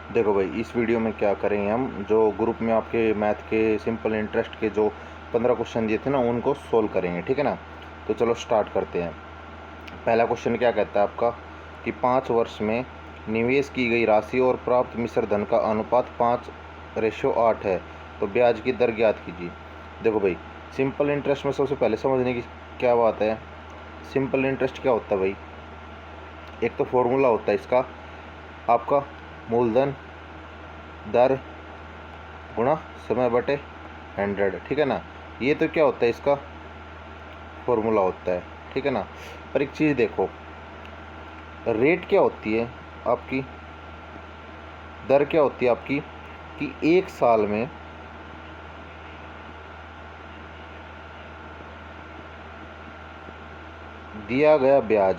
देखो भाई, इस वीडियो में क्या करेंगे, हम जो ग्रुप में आपके मैथ के सिंपल इंटरेस्ट के जो 15 क्वेश्चन दिए थे ना, उनको सोल्व करेंगे। ठीक है ना। तो चलो स्टार्ट करते हैं। पहला क्वेश्चन क्या कहता है आपका कि 5 वर्ष में निवेश की गई राशि और प्राप्त मिश्र धन का अनुपात 5:8 है, तो ब्याज की दर ज्ञात कीजिए। देखो भाई, सिंपल इंटरेस्ट में सबसे पहले समझने की क्या बात है। सिंपल इंटरेस्ट क्या होता है भाई? एक तो फॉर्मूला होता है इसका, आपका मूलधन दर गुणा समय बटे 100। ठीक है ना। ये तो क्या होता है, इसका फॉर्मूला होता है। ठीक है ना। पर एक चीज़ देखो, रेट क्या होती है आपकी, दर क्या होती है आपकी, कि एक साल में दिया गया ब्याज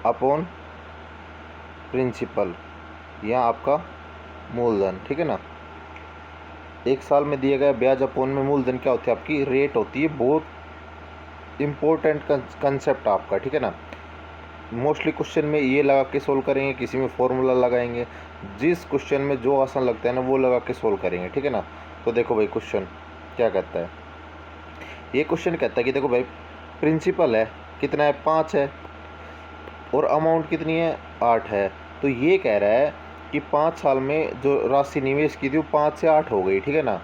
अपॉन प्रिंसिपल या आपका मूलधन। ठीक है ना। एक साल में दिया गया ब्याज अपॉन में मूलधन क्या होती है आपकी, रेट होती है। बहुत इम्पोर्टेंट कंसेप्ट आपका। ठीक है ना। मोस्टली क्वेश्चन में ये लगा के सोल्व करेंगे, किसी में फॉर्मूला लगाएंगे। जिस क्वेश्चन में जो आसान लगता है ना, वो लगा के सोल्व करेंगे। ठीक है ना। तो देखो भाई, क्वेश्चन क्या कहता है। ये क्वेश्चन कहता है कि देखो भाई, प्रिंसिपल है कितना है, 5 है, और अमाउंट कितनी है, 8 है। तो ये कह रहा है कि 5 साल में जो राशि निवेश की थी वो 5 से 8 हो गई। ठीक है ना।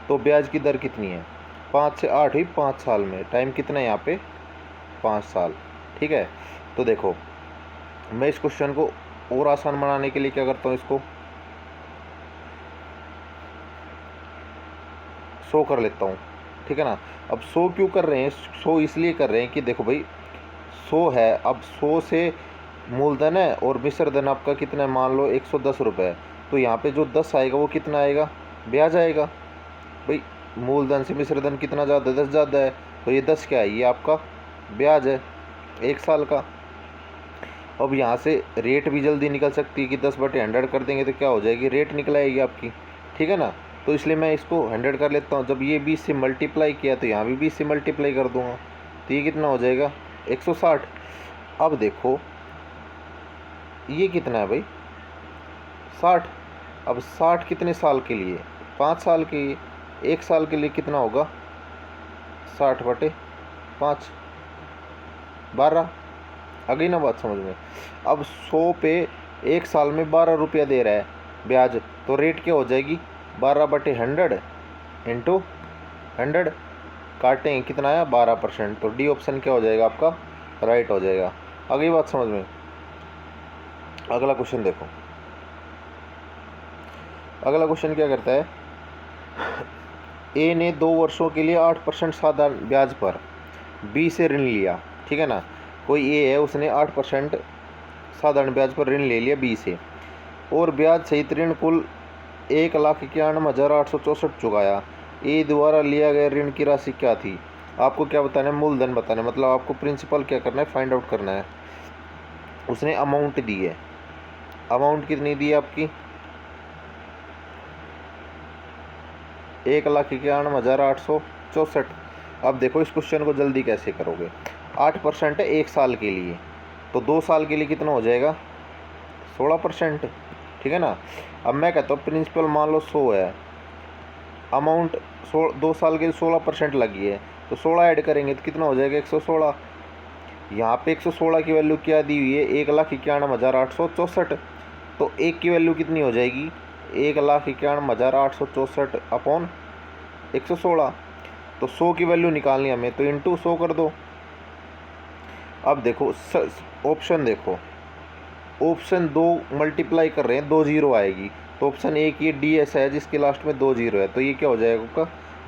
तो ब्याज की दर कितनी है, 5 से 8 हुई 5 साल में। टाइम कितना है यहाँ पे, 5 साल। ठीक है। तो देखो, मैं इस क्वेश्चन को और आसान बनाने के लिए क्या करता हूँ, इसको 100 कर लेता हूँ। ठीक है ना। अब 100 क्यों कर रहे हैं, 100 इसलिए कर रहे हैं कि देखो भाई, 100 है, अब 100 से मूलधन है और मिश्र धन आपका कितना है, मान लो 110 रुपये। तो यहाँ पे जो 10 आएगा वो कितना आएगा, ब्याज आएगा। भाई, मूलधन से मिश्र धन कितना ज़्यादा है, 10 ज़्यादा है। तो ये 10 क्या है, ये आपका ब्याज है एक साल का। अब यहाँ से रेट भी जल्दी निकल सकती है कि 10/100 कर देंगे तो क्या हो जाएगी, रेट निकल आएगी आपकी। ठीक है ना। तो इसलिए मैं इसको 100 कर लेता हूँ। जब ये 20 से मल्टीप्लाई किया तो यहाँ भी 20 से मल्टीप्लाई कर दूँगा, तो ये कितना हो जाएगा, 160। अब देखो ये कितना है भाई, 60। अब 60 कितने साल के लिए, 5 साल के लिए। एक साल के लिए कितना होगा, 60/5, 12। आ गई ना बात समझ में। अब 100 पे एक साल में 12 रुपया दे रहा है ब्याज, तो रेट क्या हो जाएगी, 12/100 इंटू 100। काटेंगे कितना आया, 12%। तो डी ऑप्शन क्या हो जाएगा आपका, राइट हो जाएगा। आ गई बात समझ में। अगला क्वेश्चन देखो। अगला क्वेश्चन क्या करता है, ए ने 2 वर्षों के लिए 8% साधारण ब्याज पर बी से ऋण लिया। ठीक है ना। कोई ए है, उसने 8% साधारण ब्याज पर ऋण ले लिया बी से, और ब्याज सहित ऋण कुल 1,91,864 चुकाया। ए द्वारा लिया गया ऋण की राशि क्या थी। आपको क्या बताना है, मूलधन बताना है, मतलब आपको प्रिंसिपल क्या करना है, फाइंड आउट करना है। उसने अमाउंट दी है, अमाउंट कितनी दी है आपकी, 1,91,864। अब देखो इस क्वेश्चन को जल्दी कैसे करोगे। 8% है एक साल के लिए, तो 2 साल के लिए कितना हो जाएगा, 16%। ठीक है ना। अब मैं कहता हूँ प्रिंसिपल मान लो 100 है, अमाउंट 2 साल के लिए 16% लगी है, तो 16 ऐड करेंगे तो कितना हो जाएगा, 116। यहाँ पे 116 की वैल्यू क्या दी हुई है, 1,91,864। तो एक की वैल्यू कितनी हो जाएगी, 1,91,864 अपॉन 116। तो 100 की वैल्यू निकालनी हमें, तो इंटू 100 कर दो। अब देखो ऑप्शन देखो, ऑप्शन 2 मल्टीप्लाई कर रहे हैं, 2 जीरो आएगी। तो ऑप्शन एक ये डी ऐसा है जिसके लास्ट में 2 जीरो है, तो ये क्या हो जाएगा आपका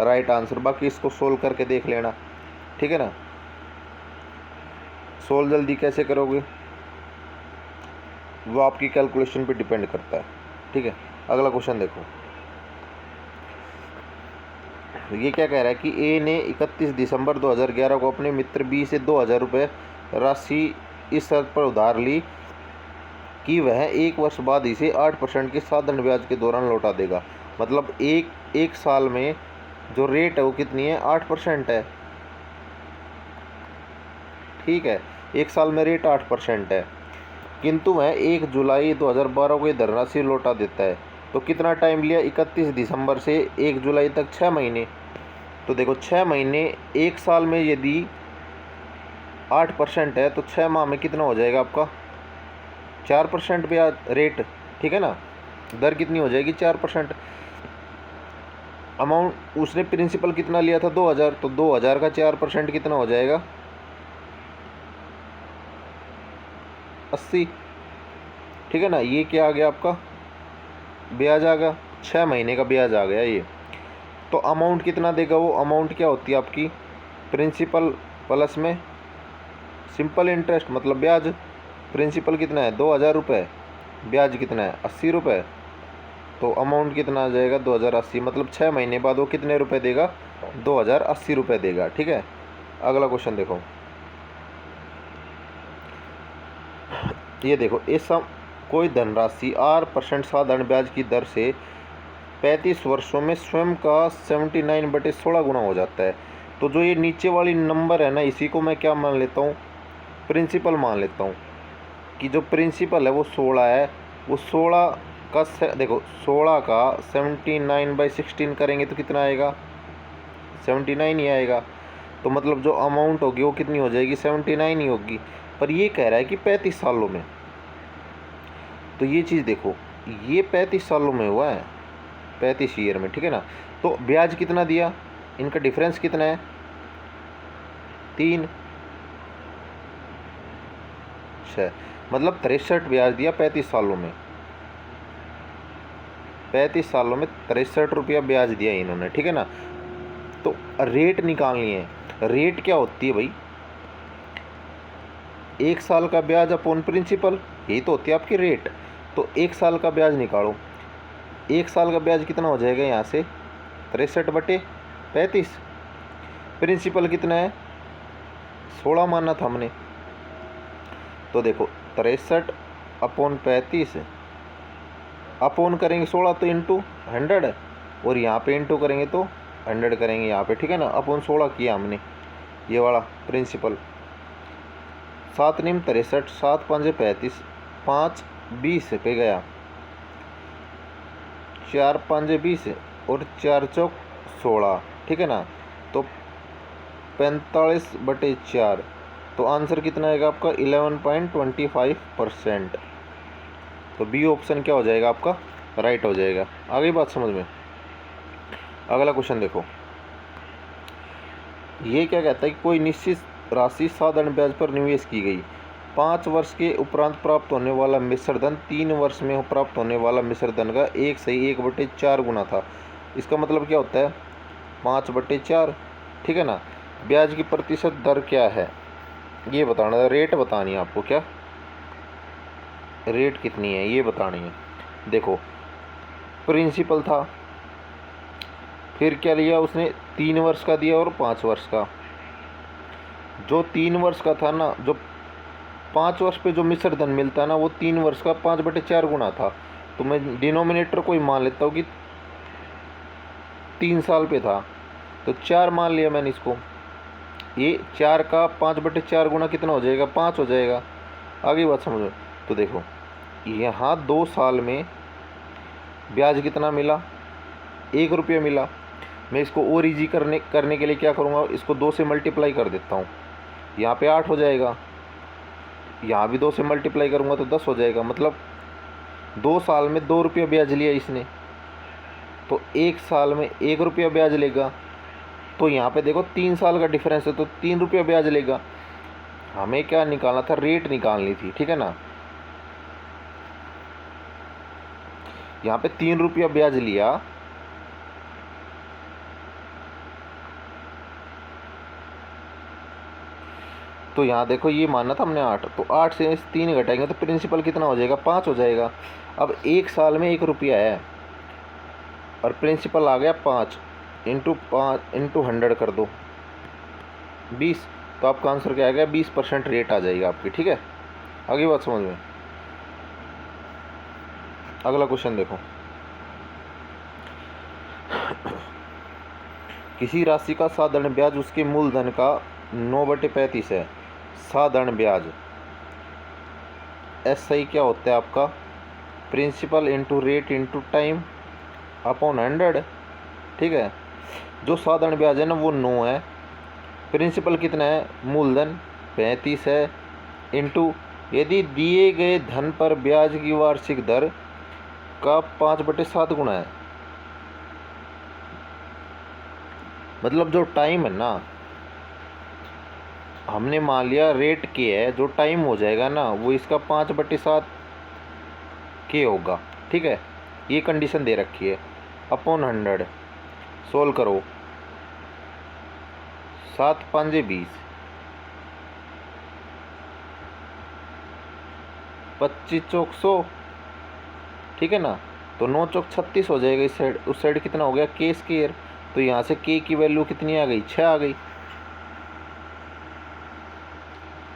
राइट आंसर। बाकी इसको सोल्व करके देख लेना। ठीक है ना। सोल्व जल्दी कैसे करोगे वो आपकी कैलकुलेशन पे डिपेंड करता है। ठीक है। अगला क्वेश्चन देखो। ये क्या कह रहा है कि ए ने 31 दिसंबर 2011 को अपने मित्र बी से 2,000 रुपये राशि इस शर्त पर उधार ली कि वह 1 वर्ष बाद इसे 8% के साधारण ब्याज के दौरान लौटा देगा। मतलब एक साल में जो रेट है वो कितनी है, 8% है। ठीक है। एक साल में रेट 8% है। किंतु वह 1 जुलाई 2012 को ये धनराशि लौटा देता है। तो कितना टाइम लिया? 31 दिसंबर से 1 जुलाई तक 6 महीने। तो देखो 6 महीने, 1 साल में यदि 8% है तो 6 माह में कितना हो जाएगा आपका? 4% ब्याज रेट, ठीक है ना। दर कितनी हो जाएगी? 4%। अमाउंट उसने प्रिंसिपल कितना लिया था? 2000। तो 2000 का 4% कितना हो जाएगा? 80, ठीक है ना। ये क्या आ गया आपका? ब्याज आ गया, 6 महीने का ब्याज आ गया ये। तो अमाउंट कितना देगा वो? अमाउंट क्या होती है आपकी? प्रिंसिपल प्लस में सिंपल इंटरेस्ट मतलब ब्याज। प्रिंसिपल कितना है? 2000 रुपये, ब्याज कितना है? 80 रुपये। तो अमाउंट कितना आ जाएगा? 2080। मतलब 6 महीने बाद वो कितने रुपए देगा? 2080 रुपये देगा, ठीक है। अगला क्वेश्चन देखो, ये देखो, इस कोई धनराशि 8% साधारण ब्याज की दर से 35 वर्षों में स्वयं का 79/16 गुना हो जाता है। तो जो ये नीचे वाली नंबर है ना, इसी को मैं क्या मान लेता हूँ? प्रिंसिपल मान लेता हूँ कि जो प्रिंसिपल है वो 16 है। वो 16 का देखो 16 का 79/16 करेंगे तो कितना आएगा? 79 ही आएगा। तो मतलब जो अमाउंट होगी वो कितनी हो जाएगी? 79 ही होगी। पर ये कह रहा है कि 35 सालों में। तो ये चीज़ देखो, ये 35 सालों में हुआ है, 35 ईयर में, ठीक है ना। तो ब्याज कितना दिया? इनका डिफरेंस कितना है? 3, 6, मतलब 63 ब्याज दिया 35 सालों में। 35 सालों में 63 रुपया ब्याज दिया इन्होंने, ठीक है ना। तो रेट निकालनी है। रेट क्या होती है भाई? 1 साल का ब्याज अपॉन प्रिंसिपल, यही तो होती है आपकी रेट। तो 1 साल का ब्याज निकालो। 1 साल का ब्याज कितना हो जाएगा यहाँ से? 63/35। प्रिंसिपल कितना है? 16 माना था हमने। तो देखो 63/35 अपॉन करेंगे 16 तो इंटू 100, और यहाँ पे इंटू करेंगे तो 100 करेंगे यहाँ पे, ठीक है ना। अपॉन 16 किया हमने ये वाला प्रिंसिपल। 7 निम 63, 7 5 35, 5 20 पे गया, 4 5 20 और 4 चौक 16, ठीक है ना। तो 45/4। तो आंसर कितना आएगा आपका? 11.25%। तो बी ऑप्शन क्या हो जाएगा आपका? राइट हो जाएगा। आ गई बात समझ में? अगला क्वेश्चन देखो, ये क्या कहता है कि कोई निश्चित राशि साधारण ब्याज पर निवेश की गई। 5 वर्ष के उपरांत प्राप्त होने वाला मिश्र धन 3 वर्ष में प्राप्त होने वाला मिश्र धन का 1/4 गुना था। इसका मतलब क्या होता है? 5/4, ठीक है ना। ब्याज की प्रतिशत दर क्या है ये बताना है। रेट बतानी है आपको। क्या रेट कितनी है ये बतानी है। देखो प्रिंसिपल था, फिर क्या लिया उसने? 3 वर्ष का दिया और 5 वर्ष का। जो 3 वर्ष का था ना, जो 5 वर्ष पे जो मिश्र धन मिलता है ना, वो 3 वर्ष का 5/4 गुना था। तो मैं डिनोमिनेटर को ही मान लेता हूँ कि 3 साल पे था, तो 4 मान लिया मैंने इसको। ये 4 का 5/4 गुना कितना हो जाएगा? 5 हो जाएगा। आगे बात समझो। तो देखो यहाँ 2 साल में ब्याज कितना मिला? 1 रुपया मिला। मैं इसको और ईजी करने के लिए क्या करूँगा? इसको 2 से मल्टीप्लाई कर देता हूँ। यहाँ पे 8 हो जाएगा, यहाँ भी 2 से मल्टीप्लाई करूँगा तो 10 हो जाएगा। मतलब 2 साल में 2 रुपया ब्याज लिया इसने, तो 1 साल में 1 रुपया ब्याज लेगा। तो यहाँ पे देखो 3 साल का डिफरेंस है, तो 3 रुपया ब्याज लेगा। हमें क्या निकालना था? रेट निकालनी थी, ठीक है ना। यहाँ पे 3 रुपया ब्याज लिया, तो यहाँ देखो ये मानना था हमने 8, तो 8 से 3 घटाएंगे तो प्रिंसिपल कितना हो जाएगा? 5 हो जाएगा। अब 1 साल में 1 रुपया है और प्रिंसिपल आ गया 5, इंटू 100 कर दो 20। तो आपका आंसर क्या आ गया? 20% रेट आ जाएगा आपकी, ठीक है। आगे बात समझ में। अगला क्वेश्चन देखो, किसी राशि का साधारण ब्याज उसके मूलधन का 9/35 है। साधारण ब्याज एस आई क्या होता है आपका, principal into rate into time upon 100, ठीक है। जो साधारण ब्याज है ना वो 9 है, प्रिंसिपल कितना है, मूलधन 35 है, इंटू यदि दिए गए धन पर ब्याज की वार्षिक दर का 5/7 गुना है। मतलब जो टाइम है ना, हमने मान लिया रेट के है, जो टाइम हो जाएगा ना वो इसका 5/7 के होगा, ठीक है। ये कंडीशन दे रखी है, अपॉन 100 सोल्व करो, 7 5 20, 25 चौक 100, ठीक है ना। तो 9 चौक 36 हो जाएगा। इस साइड, उस साइड कितना हो गया, के स्क्वायर। तो यहाँ से के की वैल्यू कितनी आ गई, 6 आ गई,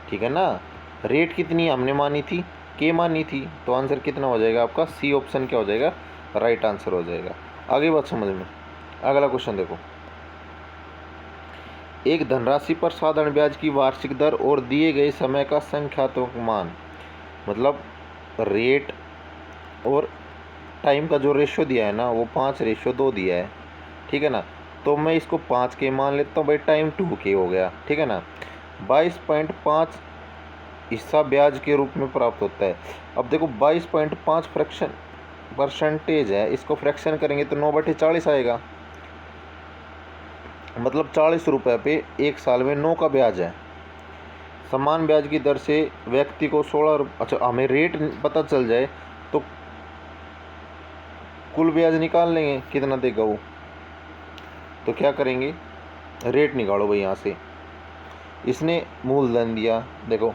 ठीक है ना। रेट कितनी हमने मानी थी, के मानी थी, तो आंसर कितना हो जाएगा आपका, सी ऑप्शन क्या हो जाएगा, राइट आंसर हो जाएगा। आगे बात समझ में। अगला क्वेश्चन देखो, एक धनराशि पर साधारण ब्याज की वार्षिक दर और दिए गए समय का संख्यात्मक मान, मतलब रेट और टाइम का जो रेशियो दिया है ना वो 5:2 दिया है, ठीक है ना। तो मैं इसको 5 के मान लेता हूँ भाई, टाइम 2 के हो गया, ठीक है ना। 22.5 हिस्सा ब्याज के रूप में प्राप्त होता है। अब देखो 22.5 परसेंटेज है, इसको फ्रैक्शन करेंगे तो 9/40 आएगा, मतलब 40 रुपये पे एक साल में 9 का ब्याज है। समान ब्याज की दर से व्यक्ति को 16, अच्छा हमें रेट पता चल जाए तो कुल ब्याज निकाल लेंगे कितना देगा वो। तो क्या करेंगे, रेट निकालो भाई यहाँ से। इसने मूलधन दिया, देखो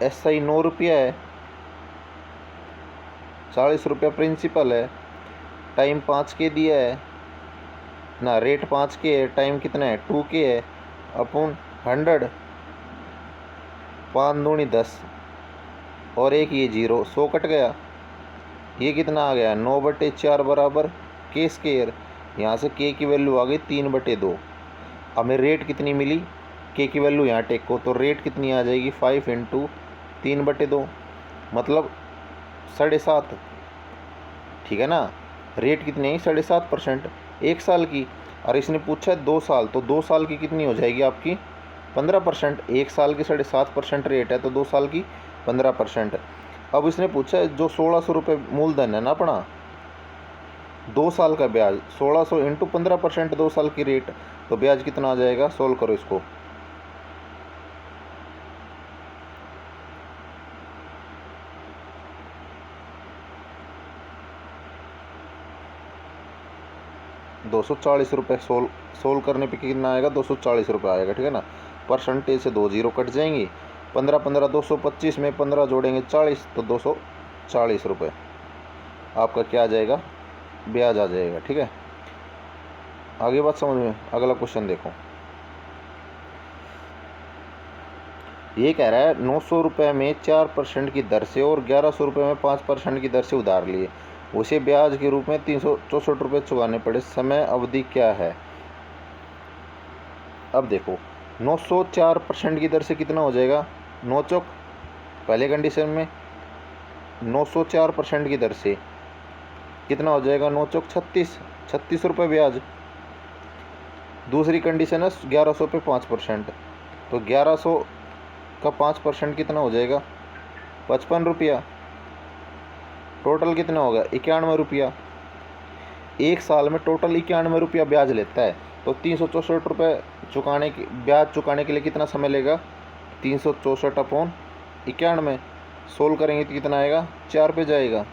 एस आई 9 रुपया है, 40 रुपया प्रिंसिपल है, टाइम 5 के दिया है ना, रेट 5 के है, टाइम कितना है 2 के है, अपॉन 100, 5 दूनी 10 और एक ये 0, 100 कट गया। ये कितना आ गया, 9/4 बराबर के स्क्वायर। यहाँ से के की वैल्यू आ गई 3/2। हमें रेट कितनी मिली, के की वैल्यू यहाँ टेको, तो रेट कितनी आ जाएगी, 5 × 3/2, मतलब 7.5, ठीक है ना। रेट कितनी है, 7.5% एक साल की, और इसने पूछा 2 साल, तो 2 साल की कितनी हो जाएगी आपकी, 15%। एक साल की 7.5% रेट है, तो 2 साल की 15%। अब इसने पूछा है जो 1600 रुपये मूलधन है ना अपना, 2 साल का ब्याज, 1600 × 15% 2 साल की रेट, तो ब्याज कितना आ जाएगा, सोल्व करो इसको। ₹240 सोल्व करने पे कितना आएगा, 240 रुपये आएगा, ठीक है ना। परसेंटेज से 2 0 कट जाएंगी, 15 15 225 में 15 जोड़ेंगे 40, तो 240 रुपये आपका क्या आ जाएगा, ब्याज आ जाएगा, ठीक है। आगे बात समझ में। अगला क्वेश्चन देखो, ये कह रहा है 900 रुपये में 4% की दर से और 1100 रुपये में 5% की दर से उधार लिए, उसे ब्याज के रूप में 364 रुपये चुकाने पड़े, समय अवधि क्या है। अब देखो 904% की दर से कितना हो जाएगा, 9 चौक, पहले कंडीशन में 904% की दर से कितना हो जाएगा, 9 चौक 36 रुपये ब्याज। दूसरी कंडीशन है 1100 पे 5%, तो 1100 का 5% कितना हो जाएगा, 55 रुपया। टोटल कितना होगा, 91 रुपया। एक साल में टोटल 91 रुपया ब्याज लेता है, तो 364 रुपये चुकाने की, ब्याज चुकाने के लिए कितना समय लेगा, 364/91। सोल्व करेंगे तो कितना आएगा, 4 पे जाएगा,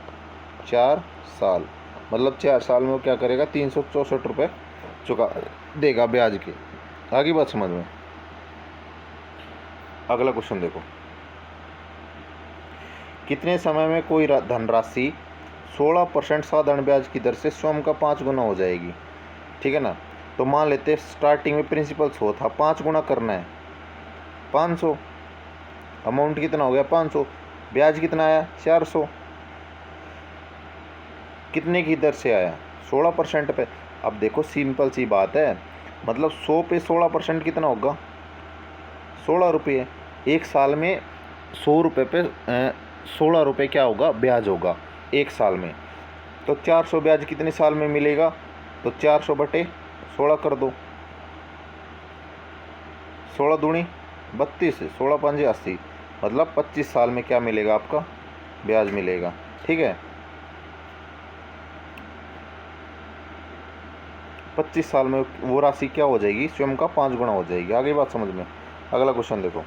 4 साल, मतलब 4 साल में वो क्या करेगा, 364 रुपये चुका देगा ब्याज के। आगे बात समझ में। अगला क्वेश्चन देखो, कितने समय में कोई धनराशि 16% साधारण ब्याज की दर से स्वयं का 5 गुना हो जाएगी, ठीक है ना। तो मान लेते हैं स्टार्टिंग में प्रिंसिपल 100 था, 5 गुना करना है 500, अमाउंट कितना हो गया 500, ब्याज कितना आया 400, कितने की दर से आया 16% पे। अब देखो सिंपल सी बात है, मतलब 100 पे 16% कितना होगा, 16 रुपये। एक साल में 100 रुपये पे 16 रुपये क्या होगा, ब्याज होगा एक साल में। तो 400 ब्याज कितने साल में मिलेगा, तो 400 बटे 16 कर दो, 16 दूनी 32, 16 पंजे 80, मतलब 25 साल में क्या मिलेगा, आपका ब्याज मिलेगा। ठीक है, 25 साल में वो राशि क्या हो जाएगी, स्वयं का 5 गुना हो जाएगी। आगे बात समझ में। अगला क्वेश्चन देखो,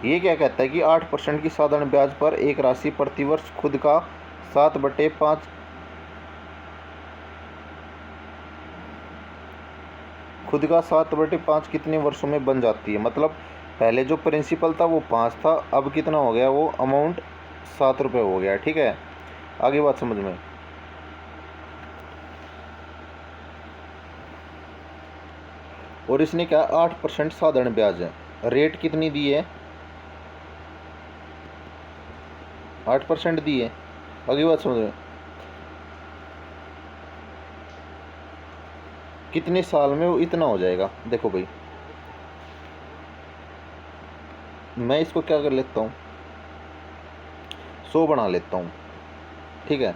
ये क्या कहता है कि 8% की साधारण ब्याज पर एक राशि प्रतिवर्ष खुद का 7/5 कितने वर्षों में बन जाती है। मतलब पहले जो प्रिंसिपल था वो 5 था, अब कितना हो गया, वो अमाउंट 7 रुपये हो गया। ठीक है, आगे बात समझ में। और इसने क्या 8% साधारण ब्याज है, रेट कितनी दी है, 8% दी है। आगे बात समझ में, कितने साल में वो इतना हो जाएगा। देखो भाई, मैं इसको क्या कर लेता हूँ, 100 बना लेता हूँ। ठीक है,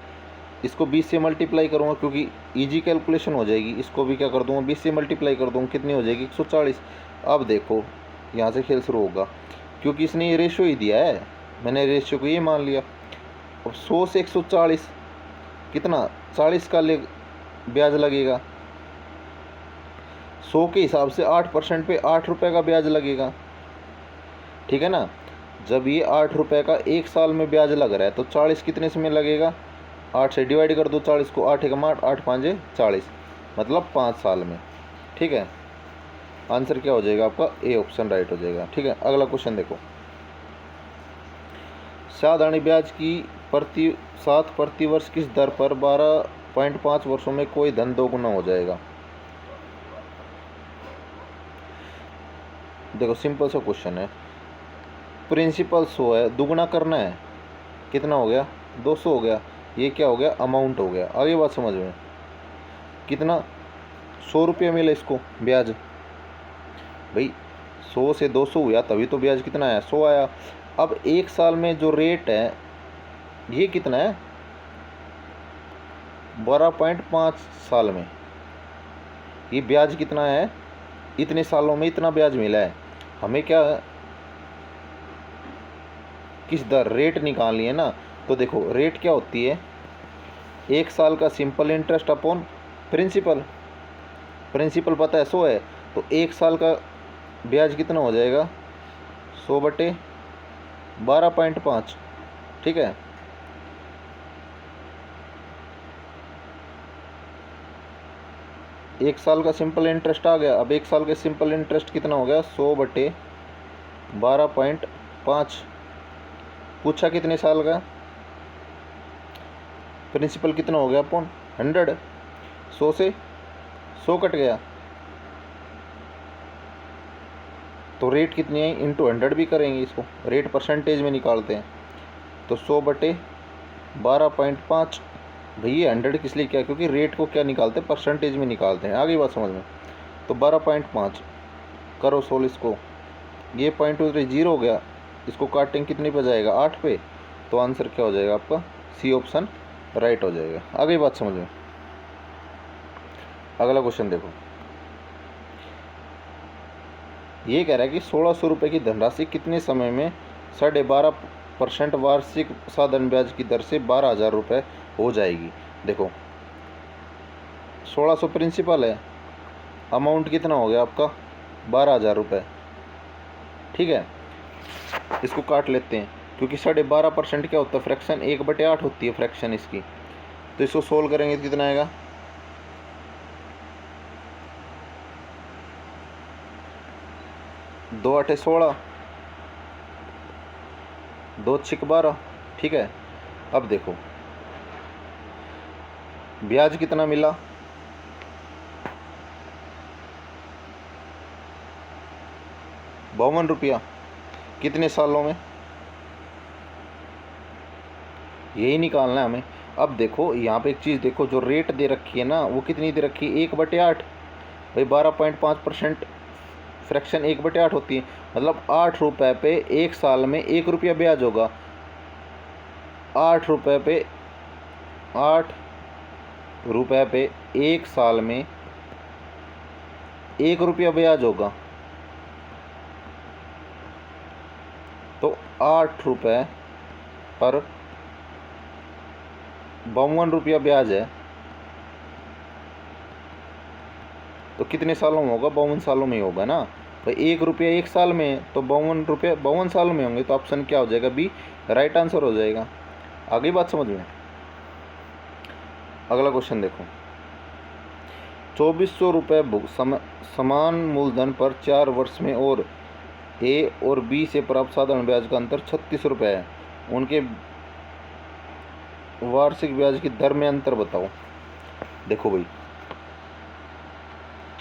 इसको 20 से मल्टीप्लाई करूँगा क्योंकि इजी कैलकुलेशन हो जाएगी। इसको भी क्या कर दूँगा, 20 से मल्टीप्लाई कर दूँगा, कितनी हो जाएगी, 140। अब देखो यहाँ से खेल शुरू होगा, क्योंकि इसने ये रेशियो ही दिया है, मैंने रेशियो को ये मान लिया। अब 100 से 140 कितना, 40 का ब्याज लगेगा। 100 के हिसाब से 8% पे 8 रुपये का ब्याज लगेगा। ठीक है ना, जब ये 8 रुपये का एक साल में ब्याज लग रहा है तो 40 कितने समय लगेगा, 8 से डिवाइड कर दो 40 को, 8 एकम 8, 8 5 40, मतलब 5 साल में। ठीक है, आंसर क्या हो जाएगा आपका, ए ऑप्शन राइट हो जाएगा। ठीक है, अगला क्वेश्चन देखो, साधारण ब्याज की प्रति वर्ष किस दर पर 12.5 वर्षों में कोई धन दोगुना हो जाएगा। देखो सिंपल सा क्वेश्चन है, प्रिंसिपल 100 है, दुगुना करना है, कितना हो गया, 200 हो गया। ये क्या हो गया, अमाउंट हो गया। आगे बात समझ में, कितना 100 रुपये मिले इसको ब्याज, भाई 100 से 200 हुआ तभी तो ब्याज कितना आया, 100 आया। अब एक साल में जो रेट है ये कितना है, 12.5 साल में ये ब्याज कितना है, इतने सालों में इतना ब्याज मिला है। हमें क्या, किस दर, रेट निकालनी है ना। तो देखो रेट क्या होती है, एक साल का simple interest upon principal. Principal पता है 100 है, तो एक साल का ब्याज कितना हो जाएगा, 100 बटे 12.5। ठीक है, एक साल का सिंपल इंटरेस्ट आ गया। अब एक साल के सिंपल इंटरेस्ट कितना हो गया, 100 बटे 12.5। पूछा कितने साल का, प्रिंसिपल कितना हो गया अपॉन 100, 100 से 100 कट गया तो रेट कितनी है, इंटू 100 भी करेंगे, इसको रेट परसेंटेज में निकालते हैं। तो 100 बटे 12.5, भैया 100 किस लिए क्या, क्योंकि रेट को क्या निकालते हैं, परसेंटेज में निकालते हैं। आगे बात समझ में, तो 12.5 करो सोल्व इसको, ये 0.23 जीरो हो गया, इसको काटेंगे कितने पे जाएगा, 8 पे। तो आंसर क्या हो जाएगा आपका, सी ऑप्शन राइट हो जाएगा। आगे बात समझ में। अगला क्वेश्चन देखो, ये कह रहा है कि 1600 रुपये की धनराशि कितने समय में 12.5% वार्षिक साधारण ब्याज की दर से 12,000 रुपये हो जाएगी। देखो 1600 प्रिंसिपल है, अमाउंट कितना हो गया आपका, 12,000 रुपये। ठीक है, इसको काट लेते हैं, क्योंकि 12.5% क्या होता है, फ्रैक्शन 1/8 होती है फ्रैक्शन इसकी। तो इसको सोल्व करेंगे तो कितना आएगा, 2 8 16, 2 6 12। ठीक है, अब देखो ब्याज कितना मिला, 52 रुपया, कितने सालों में, यही निकालना है हमें। अब देखो यहाँ पे एक चीज़ देखो, जो रेट दे रखी है ना वो कितनी दे रखी है, 1/8। भाई 12.5% फ्रैक्शन 1/8 होती है, मतलब 8 रुपये पे 1 साल में 1 रुपया ब्याज होगा। 8 रुपये पे 8 रुपये पे 1 साल में 1 रुपया ब्याज होगा, तो 8 रुपये पर 52 रुपया ब्याज है, तो कितने सालों में होगा? 52 सालों में ही होगा ना भाई। 1 रुपया 1 साल में है, तो 52 रुपये 52 सालों में होंगे, तो ऑप्शन क्या हो जाएगा? बी राइट आंसर हो जाएगा। आगे बात समझ में। अगला क्वेश्चन देखो, 2400 रुपये समान मूलधन पर 4 वर्ष में और ए और बी से प्राप्त साधारण ब्याज का अंतर 36 रुपये है, उनके वार्षिक ब्याज की दर में अंतर बताओ। देखो भाई,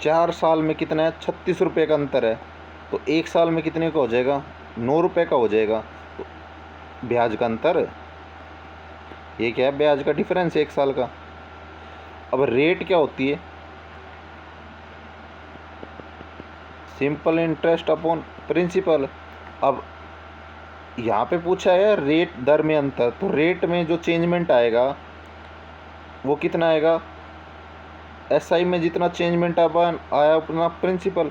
4 साल में कितना है? 36 रुपये का अंतर है, तो 1 साल में कितने का हो जाएगा? 9 रुपये का हो जाएगा। तो ब्याज का अंतर, ये क्या है? ब्याज का डिफरेंस 1 साल का। अब रेट क्या होती है? Simple interest upon principal. अब यहाँ पे पूछा है रेट दर में अंतर, तो रेट में जो चेंजमेंट आएगा वो कितना आएगा? एसआई में जितना चेंजमेंट अपन आया अपना प्रिंसिपल,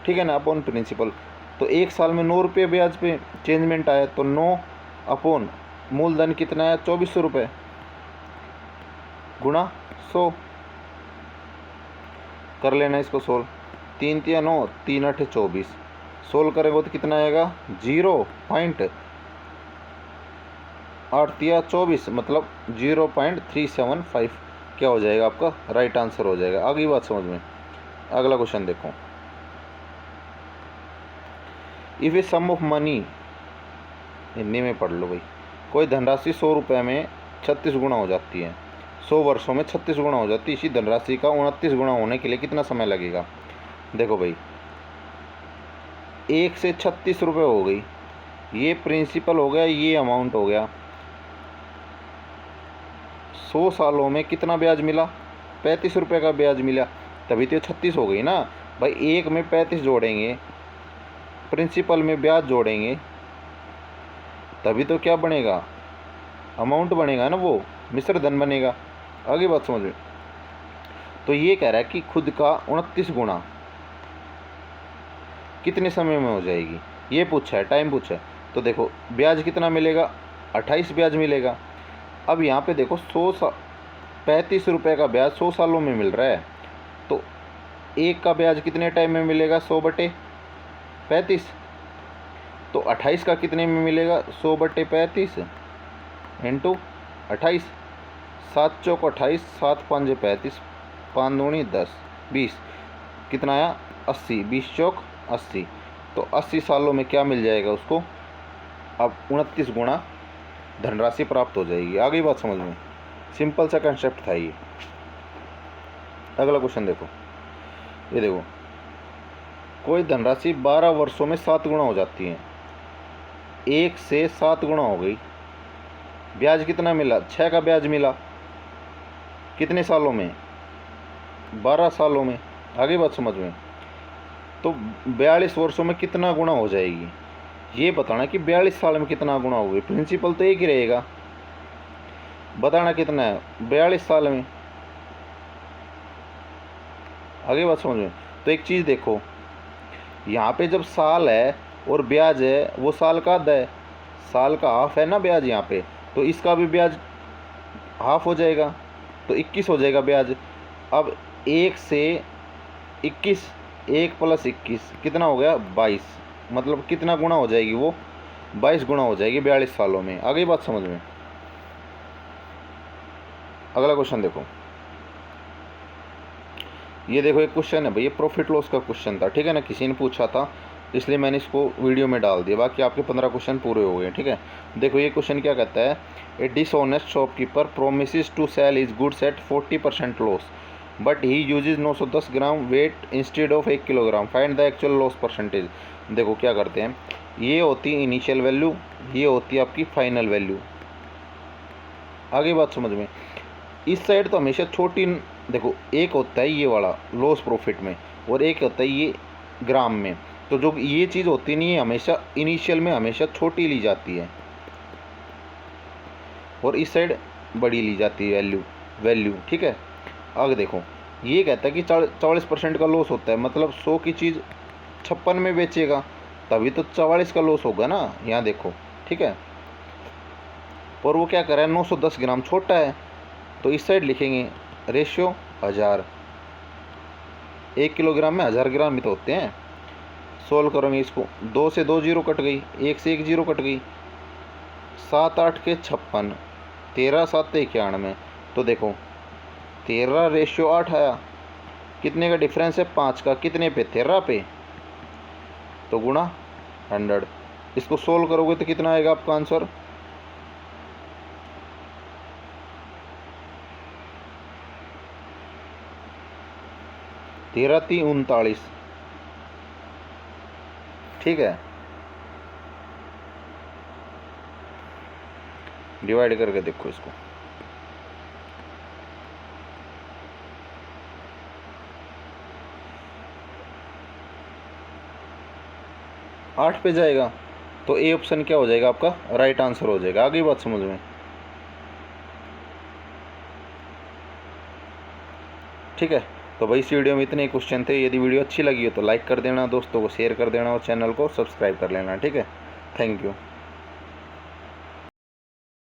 ठीक है ना, अपॉन प्रिंसिपल। तो 1 साल में 9 रुपये ब्याज पे चेंजमेंट आया, तो 9 अपॉन मूलधन कितना है? 2400 रुपये गुणा 100 कर लेना इसको सोल्व। 3 तिया 9, 3 8 24, सोल्व करेंगे तो कितना आएगा? 0.8 तिया 24, मतलब 0.375 क्या हो जाएगा आपका? राइट आंसर हो जाएगा। आगे बात समझ में। अगला क्वेश्चन देखो, if a sum of money, Hindi में पढ़ लो भाई, कोई धनराशि 100 रुपये में 36 गुना हो जाती है, 100 वर्षों में 36 गुना हो जाती है, इसी धनराशि का 29 गुना होने के लिए कितना समय लगेगा? देखो भाई, 1 से 36 रुपये हो गई, ये प्रिंसिपल हो गया, ये अमाउंट हो गया। 100 सालों में कितना ब्याज मिला? 35 रुपये का ब्याज मिला, तभी तो 36 हो गई ना भाई। 1 में 35 जोड़ेंगे, प्रिंसिपल में ब्याज जोड़ेंगे, तभी तो क्या बनेगा? अमाउंट बनेगा ना, वो मिश्र धन बनेगा। आगे बात समझ में। तो ये कह रहा है कि खुद का 29 गुना कितने समय में हो जाएगी, ये पूछा है, टाइम पूछा है। तो देखो ब्याज कितना मिलेगा? 28 ब्याज मिलेगा। अब यहाँ पे देखो 35 रुपये का ब्याज 100 सालों में मिल रहा है, तो 1 का ब्याज कितने टाइम में मिलेगा? 100/35। तो 28 का कितने में मिलेगा? 100/35 इंटू 28, 7 चौक 28, 7 5 35, 5 दूनी 10, 20, कितना आया? 80, 20 चौक 80। तो 80 सालों में क्या मिल जाएगा उसको? अब 29 गुना धनराशि प्राप्त हो जाएगी। आगे बात समझ में। सिंपल सा कंसेप्ट था ये। अगला क्वेश्चन देखो, ये देखो, कोई धनराशि 12 वर्षों में 7 गुना हो जाती है, 1 से 7 गुना हो गई, ब्याज कितना मिला? 6 का ब्याज मिला, कितने सालों में? 12 सालों में। आगे बात समझ में। तो 42 वर्षों में कितना गुना हो जाएगी, ये बताना कि 42 साल में कितना गुना होगी। प्रिंसिपल तो एक ही रहेगा, बताना कितना है 42 साल में। आगे बात समझ में। तो एक चीज़ देखो, यहाँ पे जब साल है और ब्याज है, वो साल का आधा है, साल का हाफ है ना ब्याज यहाँ पे, तो इसका भी ब्याज हाफ हो जाएगा, तो 21 हो जाएगा ब्याज। अब 1 से 21, 1 + 21 कितना हो गया? 22, मतलब कितना गुना हो जाएगी वो? 22 गुना हो जाएगी 42 सालों में। आगे बात समझ में। अगला क्वेश्चन देखो, ये देखो एक क्वेश्चन है भाई, ये प्रॉफिट लॉस का क्वेश्चन था, ठीक है ना, किसी ने पूछा था इसलिए मैंने इसको वीडियो में डाल दिया, बाकी आपके 15 क्वेश्चन पूरे हो गए, ठीक है। देखो ये क्वेश्चन क्या कहता है, a dishonest shopkeeper promises to sell his goods at 40% loss but he uses 910 gram weight instead of 1 kilogram, find the actual loss percentage. देखो क्या करते हैं, ये होती है इनिशियल वैल्यू, ये होती है आपकी फाइनल वैल्यू। आगे बात समझ में। इस साइड तो हमेशा छोटी, देखो एक होता है ये वाला लॉस प्रॉफिट में और एक होता है ये ग्राम में, तो तो जो ये चीज़ होती नहीं है, हमेशा इनिशियल में हमेशा छोटी ली जाती है और इस साइड बड़ी ली जाती है वैल्यू। ठीक है, आगे देखो, ये कहता है कि 44% का लॉस होता है, मतलब 100 की चीज़ 56 में बेचेगा तभी तो 44 का लॉस होगा ना। यहाँ देखो, ठीक है, और वो क्या कर रहा है, 910 ग्राम छोटा है, तो इस साइड लिखेंगे रेशियो 1000। 1 किलोग्राम में 1000 ग्राम ही तो होते हैं। सोल्व करेंगे इसको, 2 से 2 जीरो कट गई, 1 से 1 जीरो कट गई, 7 8 के 56, 13 7 91। तो देखो 13 रेशियो 8 आया, कितने का डिफरेंस है, 5 का, कितने पे, 13 पे, तो गुणा 100। इसको सोल्व करोगे तो कितना आएगा आपका आंसर, 13 3 39। ठीक है, डिवाइड करके देखो इसको, आठ पे जाएगा तो ए ऑप्शन क्या हो जाएगा आपका, राइट आंसर हो जाएगा। आगे बात समझ में, ठीक है। तो भाई इस वीडियो में इतने क्वेश्चन थे। यदि वीडियो अच्छी लगी हो तो लाइक कर देना, दोस्तों को शेयर कर देना और चैनल को सब्सक्राइब कर लेना। ठीक है, थैंक यू।